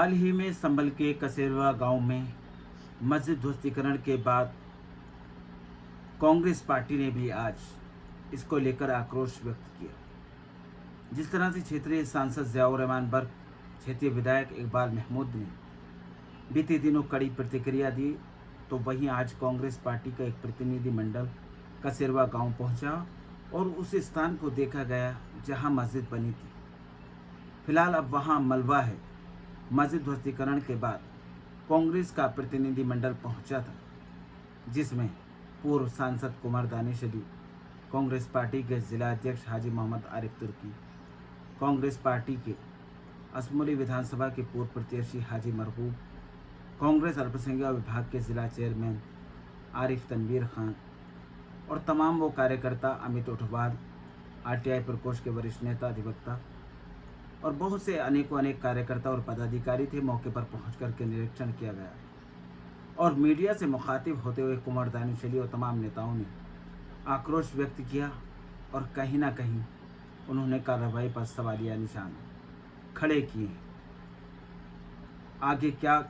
हाल ही में संभल के कसेरवा गांव में मस्जिद ध्वस्तीकरण के बाद कांग्रेस पार्टी ने भी आज इसको लेकर आक्रोश व्यक्त किया। जिस तरह से क्षेत्रीय सांसद ज़ियाउर रहमान बर्क, क्षेत्रीय विधायक इकबाल महमूद ने बीते दिनों कड़ी प्रतिक्रिया दी, तो वहीं आज कांग्रेस पार्टी का एक प्रतिनिधिमंडल कसेरवा गांव पहुंचा और उस स्थान को देखा गया जहां मस्जिद बनी थी। फिलहाल अब वहां मलबा है। मस्जिद ध्वस्तीकरण के बाद कांग्रेस का प्रतिनिधिमंडल पहुंचा था, जिसमें पूर्व सांसद कुमार दानिश अली, कांग्रेस पार्टी के जिला अध्यक्ष हाजी मोहम्मद आरिफ तुर्की, कांग्रेस पार्टी के असमोली विधानसभा के पूर्व प्रत्याशी हाजी मरहूब, कांग्रेस अल्पसंख्यक विभाग के जिला चेयरमैन आरिफ तनवीर खान और तमाम वो कार्यकर्ता, अमित उठवाल, आरटीआई प्रकोष्ठ के वरिष्ठ नेता अधिवक्ता और बहुत से अनेक कार्यकर्ता और पदाधिकारी थे। मौके पर पहुंच करके निरीक्षण किया गया और मीडिया से मुखातिब होते हुए कुमार दानिश अली और तमाम नेताओं ने आक्रोश व्यक्त किया और कहीं ना कहीं उन्होंने कार्रवाई पर सवालिया निशान खड़े किए। आगे क्या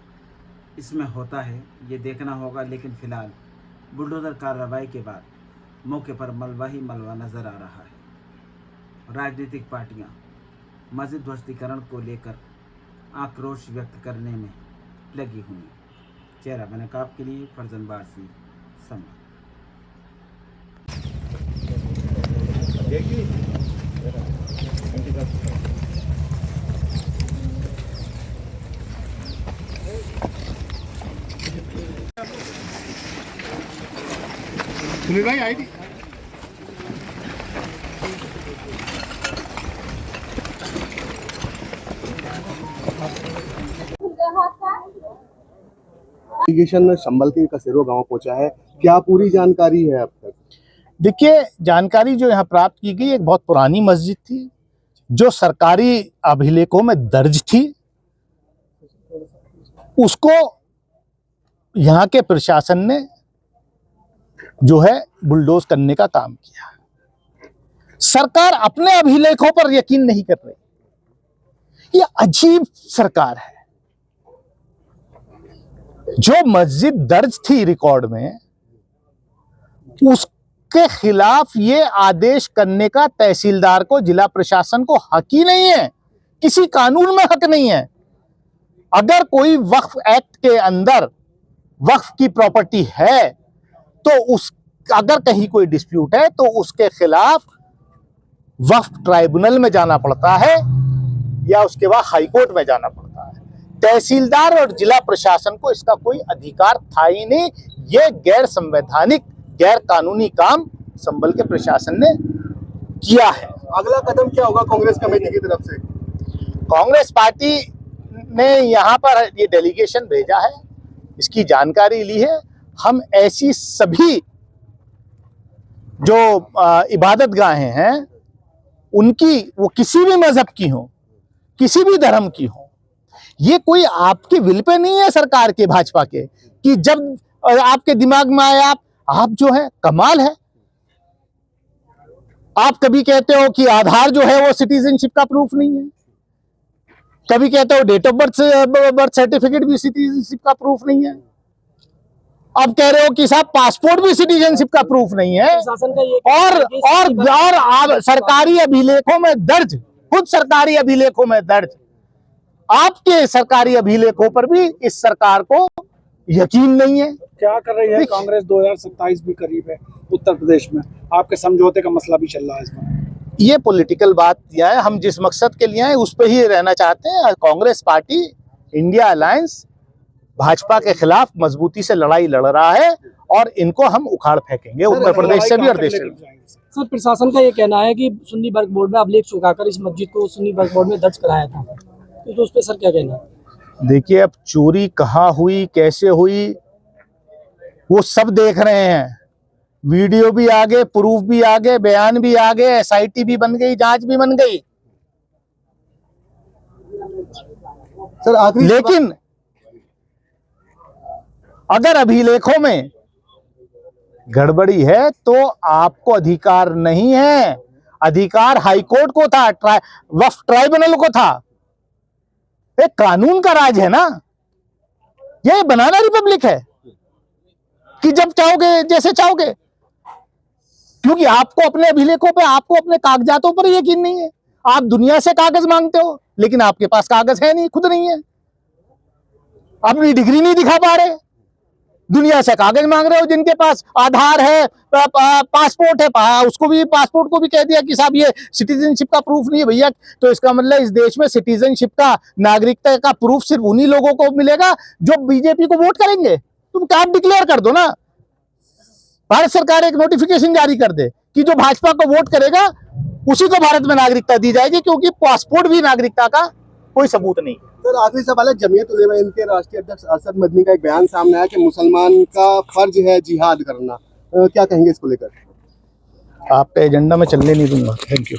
इसमें होता है ये देखना होगा, लेकिन फिलहाल बुलडोजर कार्रवाई के बाद मौके पर मलबा ही मलबा नजर आ रहा है। राजनीतिक पार्टियां मस्जिद ध्वस्तीकरण को लेकर आक्रोश व्यक्त करने में लगी हुई। चेहरा बनकाब के लिए फरजन बारसी संवाद। सुनील भाई आई थी। डेलीगेशन में संभल के कसेरो गांव पहुंचा है, क्या पूरी जानकारी है अब तक? देखिए, जानकारी जो यहाँ प्राप्त की गई, एक बहुत पुरानी मस्जिद थी जो सरकारी अभिलेखों में दर्ज थी। उसको यहाँ के प्रशासन ने जो है बुलडोज करने का काम किया। सरकार अपने अभिलेखों पर यकीन नहीं कर रही। ये अजीब सरकार है। जो मस्जिद दर्ज थी रिकॉर्ड में, उसके खिलाफ ये आदेश करने का तहसीलदार को, जिला प्रशासन को हक ही नहीं है। किसी कानून में हक नहीं है। अगर कोई वक्फ एक्ट के अंदर वक्फ की प्रॉपर्टी है तो अगर कहीं कोई डिस्प्यूट है तो उसके खिलाफ वक्फ ट्राइब्यूनल में जाना पड़ता है या उसके बाद हाई कोर्ट में जाना पड़ता है। तहसीलदार और जिला प्रशासन को इसका कोई अधिकार था ही नहीं। ये गैर संवैधानिक, गैर कानूनी काम संभल के प्रशासन ने किया है। अगला कदम क्या होगा कांग्रेस कमेटी की तरफ से? कांग्रेस पार्टी ने यहाँ पर ये डेलीगेशन भेजा है, इसकी जानकारी ली है। हम ऐसी सभी जो इबादत गाहें हैं उनकी, वो किसी भी मजहब की हो, किसी भी धर्म की हो, ये कोई आपके विल पे नहीं है सरकार के, भाजपा के, कि जब आपके दिमाग में आए आप जो है, कमाल है। आप कभी कहते हो कि आधार जो है वो सिटीजनशिप का प्रूफ नहीं है, कभी कहते हो डेट ऑफ बर्थ सर्टिफिकेट भी सिटीजनशिप का प्रूफ नहीं है, अब कह रहे हो कि साहब पासपोर्ट भी सिटीजनशिप का प्रूफ नहीं है। और सरकारी अभिलेखों में दर्ज, खुद सरकारी अभिलेखों में दर्ज, आपके सरकारी अभिलेखों पर भी इस सरकार को यकीन नहीं है। क्या कर रही है कांग्रेस? 2027 भी करीब है, उत्तर प्रदेश में आपके समझौते का मसला भी चल रहा है इसमें। ये पॉलिटिकल बात किया है। हम जिस मकसद के लिए आए उस पे ही रहना चाहते हैं। Congress party, India alliance Bhajpa के खिलाफ मजबूती से लड़ाई लड़ रहा है और इनको हम उखाड़ फेंकेंगे, उत्तर प्रदेश से भी और देश से भी। सर, प्रशासन का ये कहना है कि सुन्नी वक्फ बोर्ड में अभिलेख चुकाकर इस मस्जिद को सुन्नी वक्फ बोर्ड में दर्ज कराया था, तो उस पर सर क्या कहना है? देखिए, अब चोरी कहाँ हुई, कैसे हुई, वो सब देख रहे हैं। वीडियो भी आ गए, प्रूफ भी आ गए, बयान भी आ गए, एसआईटी भी बन गई, जांच भी बन गई। सर आखिरी, लेकिन अगर अभिलेखों में गड़बड़ी है तो आपको अधिकार नहीं है। अधिकार हाईकोर्ट को था, वक्फ ट्राइब्यूनल को था। एक कानून का राज है ना, ये बनाना रिपब्लिक है कि जब चाहोगे जैसे चाहोगे, क्योंकि आपको अपने अभिलेखों पे, आपको अपने कागजातों पर यकीन नहीं है। आप दुनिया से कागज मांगते हो, लेकिन आपके पास कागज है नहीं, खुद नहीं है, अपनी डिग्री नहीं दिखा पा रहे, दुनिया से कागज मांग रहे हो। जिनके पास आधार है, पासपोर्ट है, उसको भी, पासपोर्ट को भी कह दिया कि साहब ये सिटीजनशिप का प्रूफ नहीं है भैया। तो इसका मतलब इस देश में सिटीजनशिप का, नागरिकता का प्रूफ सिर्फ उन्हीं लोगों को मिलेगा जो बीजेपी को वोट करेंगे। तुम आप डिक्लेयर कर दो ना, भारत सरकार एक नोटिफिकेशन जारी कर दे कि जो भाजपा को वोट करेगा उसी को भारत में नागरिकता दी जाएगी, क्योंकि पासपोर्ट भी नागरिकता का कोई सबूत नहीं। सर आखिरी सवाल है, जमीयत उलेमा हिंद के राष्ट्रीय अध्यक्ष अरशद मदनी का एक बयान सामने आया कि मुसलमान का फर्ज है जिहाद करना, क्या कहेंगे इसको लेकर? आपके एजेंडा में चलने नहीं दूंगा। Thank you.